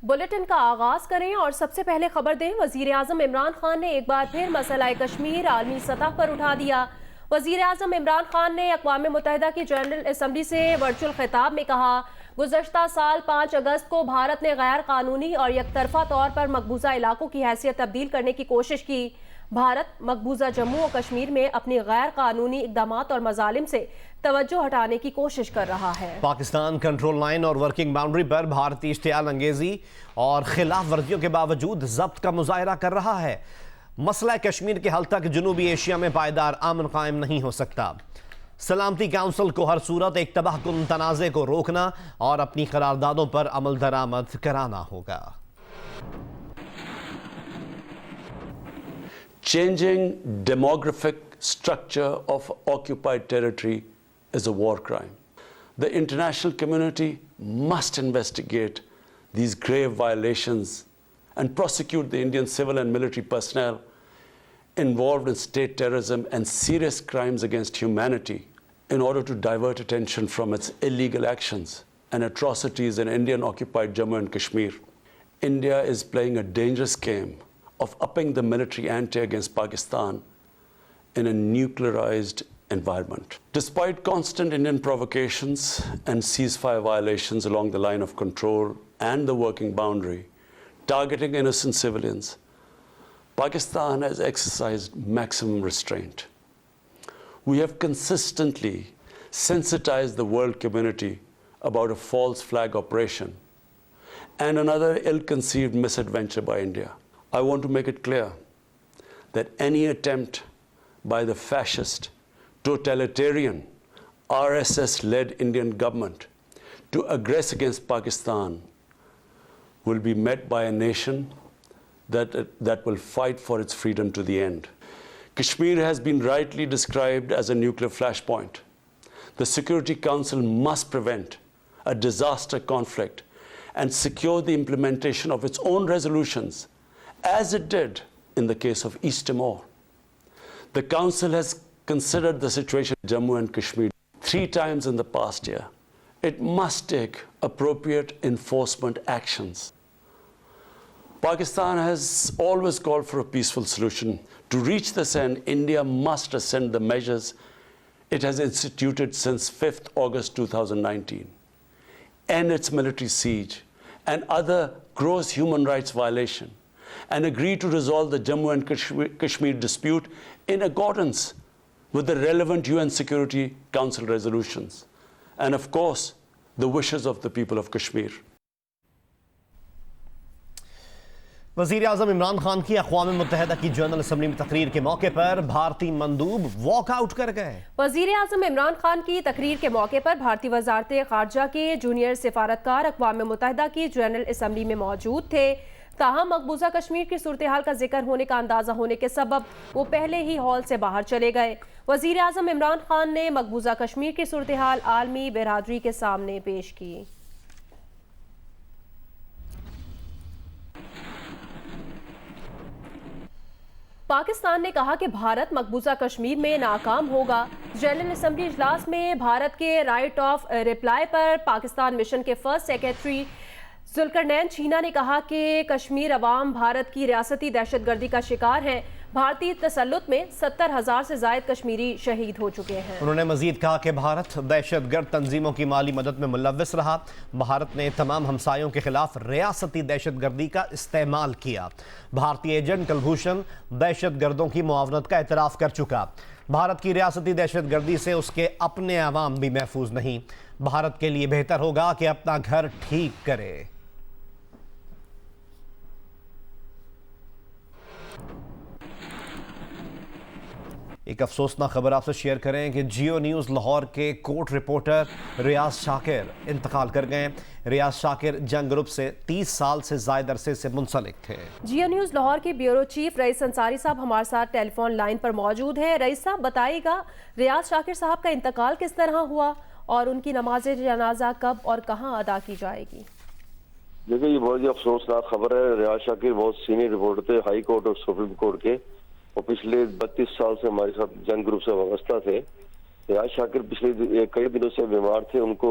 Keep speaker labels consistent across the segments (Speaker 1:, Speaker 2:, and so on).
Speaker 1: Bulletin کا آغاز کریں اور سب سے پہلے خبر دیں۔ وزیر اعظم عمران خان نے ایک بار پھر مسئلہ کشمیر عالمی سطح پر اٹھا دیا۔ وزیر اعظم عمران خان نے اقوام متحدہ کی جنرل اسمبلی سے ورچوئل خطاب میں کہا، گزشتہ سال 5 اگست کو بھارت نے غیر قانونی اور یک طرفہ طور پر مقبوضہ علاقوں کی حیثیت تبدیل کرنے کی کوشش کی۔ بھارت مقبوضہ جموں و کشمیر میں اپنی غیر قانونی اقدامات اور مظالم سے توجہ ہٹانے کی کوشش کر رہا ہے۔
Speaker 2: پاکستان کنٹرول لائن اور ورکنگ باؤنڈری پر بھارتی اشتعال انگیزی اور خلاف ورزیوں کے باوجود ضبط کا مظاہرہ کر رہا ہے۔ مسئلہ کشمیر کے حل تک جنوبی ایشیا میں پائیدار امن قائم نہیں ہو سکتا۔ سلامتی کونسل کو ہر صورت ایک تباہ کن تنازع کو روکنا اور اپنی قراردادوں پر عمل درآمد کرانا ہوگا۔
Speaker 3: Changing demographic structure of occupied territory is a war crime. The international community must investigate these grave violations and prosecute the Indian civil and military personnel involved in state terrorism and serious crimes against humanity in order to divert attention from its illegal actions and atrocities in Indian occupied Jammu and Kashmir. India is playing a dangerous game of upping the military ante against Pakistan in a nuclearized environment. Despite constant Indian provocations and ceasefire violations along the line of control and the working boundary, targeting innocent civilians, Pakistan has exercised maximum restraint. We have consistently sensitized the world community about a false flag operation and another ill-conceived misadventure by India. I want to make it clear that any attempt by the fascist, totalitarian, RSS-led Indian government to aggress against Pakistan will be met by a nation that will fight for its freedom to the end. Kashmir has been rightly described as a nuclear flashpoint. The Security Council must prevent a disaster conflict and secure the implementation of its own resolutions, as it did in the case of East Timor. The Council has considered the situation in Jammu and Kashmir 3 times in the past year. It must take appropriate enforcement actions. Pakistan has always called for a peaceful solution. To reach this end, India must rescind the measures it has instituted since 5th August 2019, end its military siege and other gross human rights violation, and agree to resolve the Jammu and Kashmir dispute in accordance with the relevant UN Security Council resolutions, and of course, the wishes of the people of Kashmir.
Speaker 2: وزیر اعظم عمران خان کی اقوام متحدہ کی general assembly میں تقریر کے موقع پر بھارتی مندوب واک آؤٹ کر گئے۔
Speaker 1: وزیر اعظم عمران خان کی تقریر کے موقع پر بھارتی وزارت خارجہ کے جونیئر سفارتکار اقوام متحدہ کی جنرل اسمبلی میں موجود تھے، تاہم مقبوضہ کشمیر کی صورتحال کا ذکر ہونے کا اندازہ ہونے کے سبب وہ پہلے ہی ہال سے باہر چلے گئے۔ وزیر اعظم عمران خان نے مقبوضہ کشمیر کی صورتحال عالمی برادری کے سامنے پیش کی۔ پاکستان نے کہا کہ بھارت مقبوضہ کشمیر میں ناکام ہوگا۔ جنرل اسمبلی اجلاس میں بھارت کے right of reply per Pakistan mission کے فرسٹ سیکریٹری ذوالقرنین چینا نے کہا کہ کشمیر عوام بھارت کی ریاستی دہشت گردی کا شکار ہیں۔ بھارتی تسلط میں 70,000 سے زائد کشمیری شہید ہو چکے ہیں۔
Speaker 2: انہوں نے مزید کہا کہ بھارت دہشت گرد تنظیموں کی مالی مدد میں ملوث رہا۔ بھارت نے تمام ہمسایوں کے خلاف ریاستی دہشت گردی کا استعمال کیا۔ بھارتی ایجنٹ کلبھوشن دہشت گردوں کی معاونت کا اعتراف کر چکا۔ بھارت کی ریاستی دہشت گردی سے اس کے اپنے عوام بھی محفوظ نہیں۔ بھارت کے لیے بہتر ہوگا کہ اپنا گھر ٹھیک کرے۔ ایک افسوسناک خبر آپ سے شیئر کریں کہ جیو نیوز لاہور کے کورٹ رپورٹر ریاض شاکر انتقال کر گئے۔ ریاض شاکر جنگ گروپ سے 30 سال سے زائد عرصے سے منسلک تھے۔
Speaker 1: جیو نیوز لاہور کے بیورو چیف رئیس انصاری صاحب ہمارے ساتھ ٹیلی فون لائن پر موجود ہیں۔ رئیس صاحب بتائیے گا ریاض شاکر صاحب کا انتقال کس طرح ہوا اور ان کی نماز جنازہ کب اور کہاں ادا کی جائے گی؟
Speaker 4: دیکھیں یہ بہت ہی افسوسناک خبر ہے۔ ریاض شاکر بہت سینئر رپورٹر تھے ہائی کورٹ اور سپریم کورٹ کے، اور پچھلے 32 سال سے ہمارے ساتھ جنگ گروپ سے وابستہ تھے۔ ریاض شاکر پچھلے کئی دنوں سے بیمار تھے، ان کو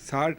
Speaker 5: 60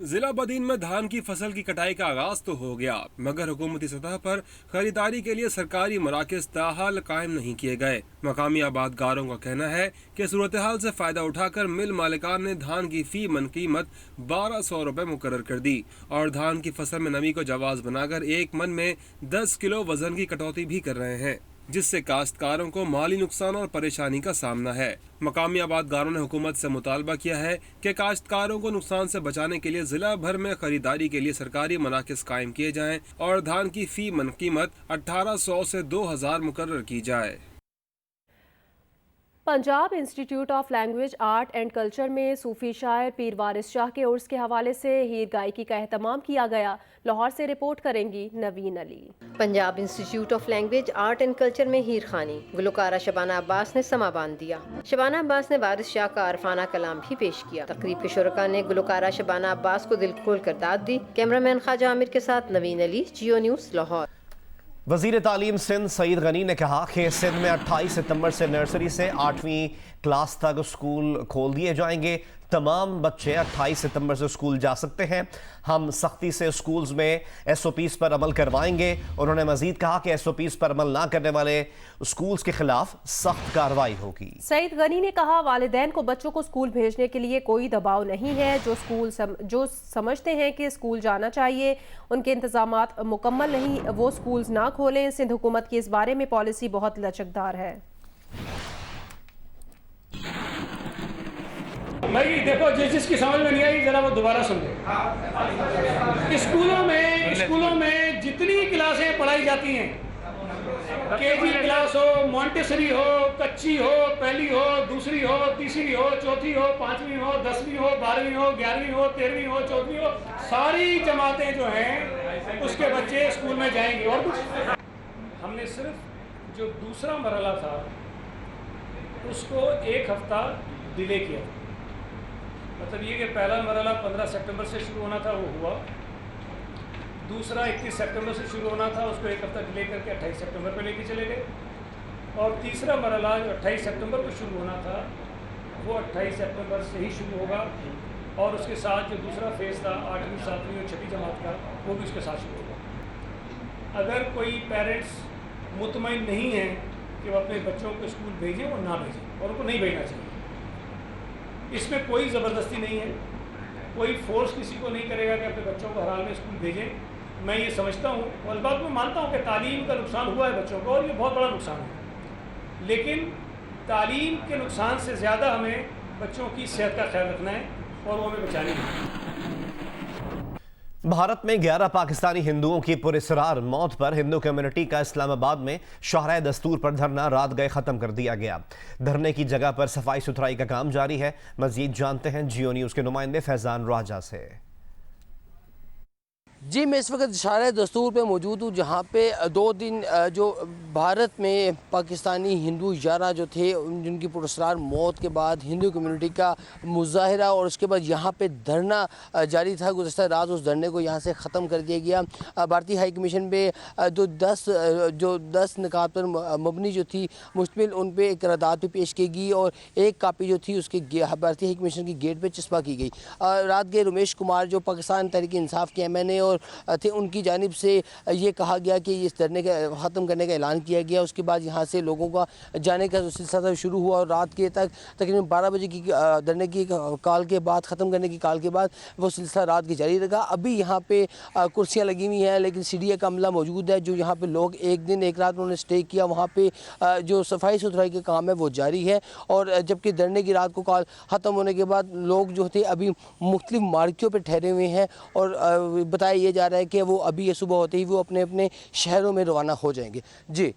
Speaker 6: ضلع بدین میں دھان کی فصل کی کٹائی کا آغاز تو ہو گیا، مگر حکومتی سطح پر خریداری کے لیے سرکاری مراکز تاحال قائم نہیں کیے گئے۔ مقامی آبادکاروں کا کہنا ہے کہ صورتحال سے فائدہ اٹھا کر مل مالکان نے دھان کی فی من قیمت 1200 روپے مقرر کر دی اور دھان کی فصل میں نمی کو جواز بنا کر 1 من میں 10 کلو وزن کی کٹوتی بھی کر رہے ہیں، جس سے کاشتکاروں کو مالی نقصان اور پریشانی کا سامنا ہے۔ مقامی آبادکاروں نے حکومت سے مطالبہ کیا ہے کہ کاشتکاروں کو نقصان سے بچانے کے لیے ضلع بھر میں خریداری کے لیے سرکاری مراکز قائم کیے جائیں اور دھان کی فی من قیمت 1800 سے 2000 مقرر کی جائے۔
Speaker 1: Punjab institute of language art and culture میں صوفی شاعر پیر وارث شاہ کے عرس کے حوالے سے ہیر گائکی کا اہتمام کیا گیا۔ لاہور سے رپورٹ کریں گی Naveen Ali.
Speaker 7: Punjab institute of language art and culture میں ہیر خانی گلوکارہ شبانہ عباس نے سما باندھ دیا۔ شبانہ عباس نے وارث شاہ کا عارفانہ کلام بھی پیش کیا۔ تقریب کے شرکاء نے گلوکارہ شبانہ عباس کو دل کھول کر داد دی۔ کیمرہ مین خواجہ عامر کے ساتھ نوین علی، جیو نیوز، لاہور۔
Speaker 2: وزیر تعلیم سندھ سعید غنی نے کہا کہ سندھ میں 28 ستمبر سے نرسری سے 8ویں کلاس تک اسکول کھول دیے جائیں گے۔ تمام بچے 28 ستمبر سے اسکول جا سکتے ہیں۔ ہم سختی سے اسکولز میں SOPs پر عمل کروائیں گے۔ انہوں نے مزید کہا کہ SOPs پر عمل نہ کرنے والے اسکولز کے خلاف سخت کارروائی ہوگی۔
Speaker 1: سعید غنی نے کہا والدین کو بچوں کو اسکول بھیجنے کے لیے کوئی دباؤ نہیں ہے۔ جو سمجھتے ہیں کہ اسکول جانا چاہیے، ان کے انتظامات مکمل نہیں، وہ اسکولز نہ کھولیں۔ سندھ حکومت کی اس بارے میں پالیسی بہت لچکدار ہے۔
Speaker 8: بھائی دیکھو، جس کی سمجھ میں نہیں آئی ذرا وہ دوبارہ سمجھے۔ اسکولوں میں جتنی کلاسیں پڑھائی جاتی ہیں، KG کلاس ہو، مونٹیسری ہو، کچی ہو، پہلی ہو، دوسری ہو، تیسری ہو، چوتھی ہو، 5ویں ہو، 10ویں ہو، 12ویں ہو، 11ویں ہو، 13ویں ہو، 14ویں ہو، ساری جماعتیں جو ہیں اس کے بچے اسکول میں جائیں گے۔ اور کچھ ہم نے صرف جو دوسرا مرحلہ تھا اس کو 1 ہفتہ ڈیلے کیا، مطلب یہ کہ پہلا مرحلہ 15 سپٹمبر سے شروع ہونا تھا، وہ ہوا۔ دوسرا 31 سپٹمبر سے شروع ہونا تھا، اس کو 1 ہفتہ ڈیلے کر کے 28 سپٹمبر پہ لے کے چلے گئے۔ اور تیسرا مرحلہ جو 28 سپٹمبر کو شروع ہونا تھا وہ 28 سپٹمبر سے ہی شروع ہوگا، اور اس کے ساتھ جو دوسرا فیز تھا 8ویں 7ویں اور 6ویں جماعت کا، وہ بھی اس کے ساتھ شروع ہوگا۔ اگر کوئی پیرنٹس مطمئن نہیں ہیں کہ وہ اپنے بچوں کو اسکول بھیجیں، وہ نہ بھیجیں، اور ان کو نہیں بھیجنا چاہیے۔ اس میں کوئی زبردستی نہیں ہے، کوئی فورس کسی کو نہیں کرے گا کہ اپنے بچوں کو ہر حال میں اسکول بھیجیں۔ میں یہ سمجھتا ہوں اور اس بات کو مانتا ہوں کہ تعلیم کا نقصان ہوا ہے بچوں کو، اور یہ بہت بڑا نقصان ہے، لیکن تعلیم کے نقصان سے زیادہ ہمیں بچوں کی صحت کا خیال رکھنا ہے اور وہ ہمیں بچانی ہے۔
Speaker 2: بھارت میں 11 پاکستانی ہندوؤں کی پراسرار موت پر ہندو کمیونٹی کا اسلام آباد میں شاہراہ دستور پر دھرنا رات گئے ختم کر دیا گیا۔ دھرنے کی جگہ پر صفائی ستھرائی کا کام جاری ہے۔ مزید جانتے ہیں جیو نیوز کے نمائندے فیضان راجہ سے۔
Speaker 9: جی میں اس وقت شاہراہ دستور پہ موجود ہوں، جہاں پہ 2 دن جو بھارت میں پاکستانی ہندو 11 جو تھے جن کی پراسرار موت کے بعد ہندو کمیونٹی کا مظاہرہ اور اس کے بعد یہاں پہ دھرنا جاری تھا۔ گزشتہ رات اس دھرنے کو یہاں سے ختم کر دیا گیا۔ بھارتی ہائی کمیشن پہ جو 10 نکات پر مبنی جو تھی مشتمل، ان پہ ایک قرارداد پہ پیش کی گئی اور ایک کاپی جو تھی اس کے بھارتی ہائی کمیشن کی گیٹ پہ چسپاں کی گئی۔ رات گئے رمیش کمار جو پاکستان تحریک انصاف کے MNA اور تھے، ان کی جانب سے یہ کہا گیا کہ اس دھرنے کا ختم کرنے کا اعلان کیا گیا۔ اس کے بعد یہاں سے لوگوں کا جانے کا سلسلہ شروع ہوا اور رات کے تک تقریباً 12 بجے کی دھرنے کی کال کے بعد، ختم کرنے کی کال کے بعد وہ سلسلہ رات کی جاری رہا۔ ابھی یہاں پہ کرسیاں لگی ہوئی ہیں لیکن CDA کا عملہ موجود ہے، جو یہاں پہ لوگ 1 دن 1 رات انہوں نے سٹے کیا۔ وہاں پہ جو صفائی ستھرائی کا کام ہے وہ جاری ہے، اور جبکہ دھرنے کی رات کو کال ختم ہونے کے بعد لوگ جو تھے ابھی مختلف مارکیوں پہ ٹھہرے ہوئے ہیں، اور بتایا یہ جا رہا ہے کہ وہ ابھی یہ صبح ہوتے ہی وہ اپنے اپنے شہروں میں روانہ ہو جائیں گے۔ جی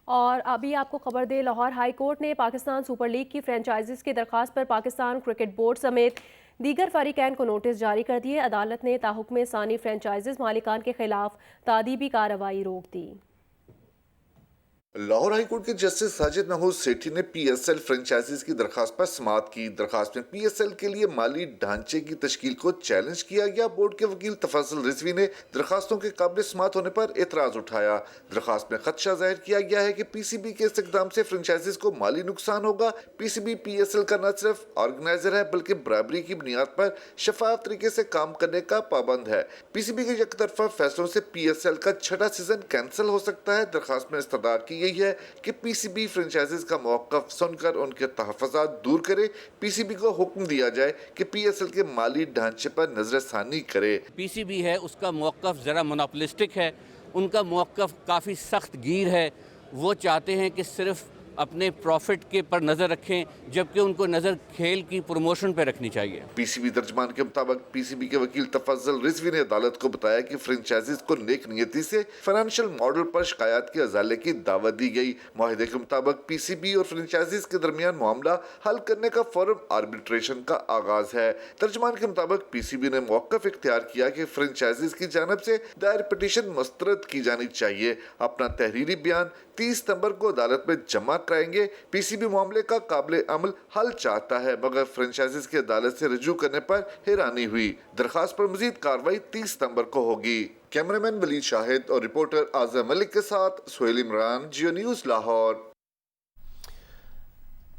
Speaker 1: اور ابھی آپ کو خبر دے، لاہور ہائی کورٹ نے پاکستان سپر لیگ کی فرینچائزز کی درخواست پر پاکستان کرکٹ بورڈ سمیت دیگر فریقین کو نوٹس جاری کر دیے۔ عدالت نے تاحکم ثانی فرینچائزز مالکان کے خلاف تادیبی کارروائی روک دی۔
Speaker 10: لاہور ہائی کورٹ کے جسٹس ساجد محمود سیٹھی نے پی ایس ایل فرنچائزز کی درخواست پر سماعت کی۔ درخواست میں پی ایس ایل کے لیے مالی ڈھانچے کی تشکیل کو چیلنج کیا گیا۔ بورڈ کے وکیل تفضل رضوی نے درخواستوں کے قابل سماعت ہونے پر اعتراض اٹھایا۔ درخواست میں خدشہ ظاہر کیا گیا ہے کہ پی سی بی کے اس اقدام سے فرنچائزز کو مالی نقصان ہوگا۔ P C B P S L کا نہ صرف آرگنائزر ہے بلکہ برابری کی بنیاد پر شفاف طریقے سے کام کرنے کا پابند ہے۔ پی سی بی کے یک طرفہ فیصلوں سے پی ایس ایل کا چھٹا سیزن کینسل ہو سکتا ہے۔ درخواست میں استدعا کی گئی ہے کہ پی سی بی فرنچائزز کا موقف سن کر ان کے تحفظات دور کرے۔ پی سی بی کو حکم دیا جائے کہ پی ایس ایل کے مالی ڈھانچے پر نظر ثانی کرے۔
Speaker 11: پی سی بی ہے اس کا موقف ذرا مونوپولسٹک ہے، ان کا موقف کافی سخت گیر ہے۔ وہ چاہتے ہیں کہ صرف اپنے پروفٹ کے پر نظر رکھیں جبکہ ان کو نظر کھیل کی پروموشن پہ رکھنی چاہیے۔
Speaker 10: پی سی بی ترجمان کے مطابق پی سی بی کے وکیل تفضل رضوی نے عدالت کو بتایا کہ فرنچائزز کو نیک نیتی سے فائنینشیل ماڈل پر شکایات کے ازالے کی دعوت دی گئی۔ معاہدے کے مطابق پی سی بی اور فرنچائزز کے درمیان معاملہ حل کرنے کا فورم آربیٹریشن کا آغاز ہے۔ ترجمان کے مطابق پی سی بی نے موقف اختیار کیا کہ فرنچائزز کی جانب سے دائر پٹیشن مسترد کی جانی چاہیے۔ اپنا تحریری بیان 30 ستمبر کو عدالت میں جمع کرائیں گے۔ پی سی بی معاملے کا قابل عمل حل چاہتا ہے مگر فرنچائزز کی عدالت سے رجوع کرنے پر حیرانی ہوئی۔ درخواست پر مزید کارروائی 30 ستمبر کو ہوگی۔ کیمرامین ولید شاہد اور رپورٹر اعظم ملک کے ساتھ سہیل عمران، جیو نیوز لاہور۔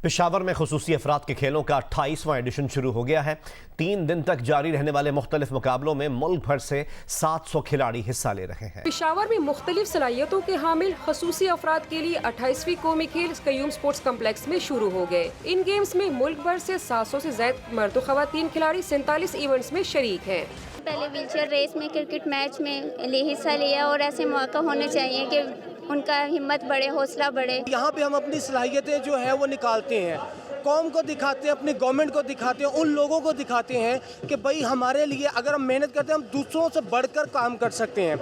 Speaker 2: پشاور میں خصوصی افراد کے کھیلوں کا 28واں ایڈیشن شروع ہو گیا ہے۔ 3 دن تک جاری رہنے والے مختلف مقابلوں میں ملک بھر سے 700 کھلاڑی حصہ لے رہے ہیں۔
Speaker 12: پشاور میں مختلف صلاحیتوں کے حامل خصوصی افراد کے لیے 28ویں قومی کھیل قیوم سپورٹس کمپلیکس میں شروع ہو گئے۔ ان گیمز میں ملک بھر سے 700 سے زائد مرد و خواتین کھلاڑی 47 ایونٹس میں شریک ہیں۔
Speaker 13: پہلے ویل چیئر ریس میں، کرکٹ میچ میں حصہ لیا اور ایسے موقع ہونے چاہیے کہ ان کا ہمت بڑھے، حوصلہ بڑھے۔
Speaker 14: یہاں پہ ہم اپنی صلاحیتیں جو ہے وہ نکالتے ہیں، قوم کو دکھاتے ہیں، اپنی گورنمنٹ کو دکھاتے ہیں، ان لوگوں کو دکھاتے ہیں کہ بھائی ہمارے لیے اگر ہم محنت کرتے ہیں ہم دوسروں سے بڑھ کر کام کر سکتے ہیں۔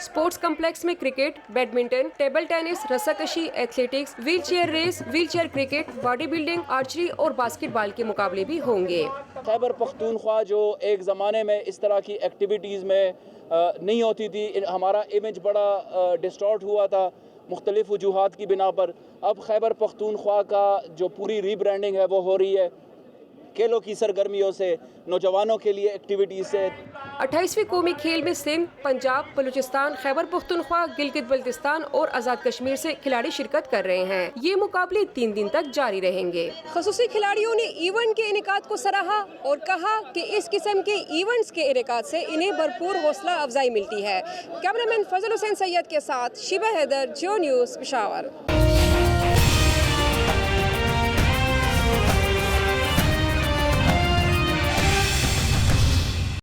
Speaker 12: سپورٹس کمپلیکس میں کرکٹ، بیڈمنٹن، ٹیبل ٹینس، رسا کشی، athletics, wheelchair race, wheelchair cricket, bodybuilding, archery اور باسکٹ بال کے مقابلے بھی ہوں گے۔
Speaker 15: خیبر پختونخوا جو ایک زمانے میں اس طرح کی ایکٹیویٹیز میں نہیں ہوتی تھی، ہمارا امیج بڑا ڈسٹارٹ ہوا تھا مختلف وجوہات کی بنا پر، اب خیبر پختونخوا کا جو پوری ری برانڈنگ ہے وہ ہو رہی ہے کھیلوں کی سرگرمیوں سے، نوجوانوں کے لیے ایکٹیویٹیز سے۔
Speaker 12: 28ویں قومی کھیل میں سندھ، پنجاب، بلوچستان، خیبر پختونخوا، گلگت بلتستان اور آزاد کشمیر سے کھلاڑی شرکت کر رہے ہیں۔ یہ مقابلے 3 دن تک جاری رہیں گے۔ خصوصی کھلاڑیوں نے ایونٹ کے انعقاد کو سراہا اور کہا کہ اس قسم کے ایونٹس کے انعقاد سے انہیں بھرپور حوصلہ افزائی ملتی ہے۔ کیمرامین فضل حسین سید کے ساتھ شیبہ حیدر، جیو نیوز، پشاور۔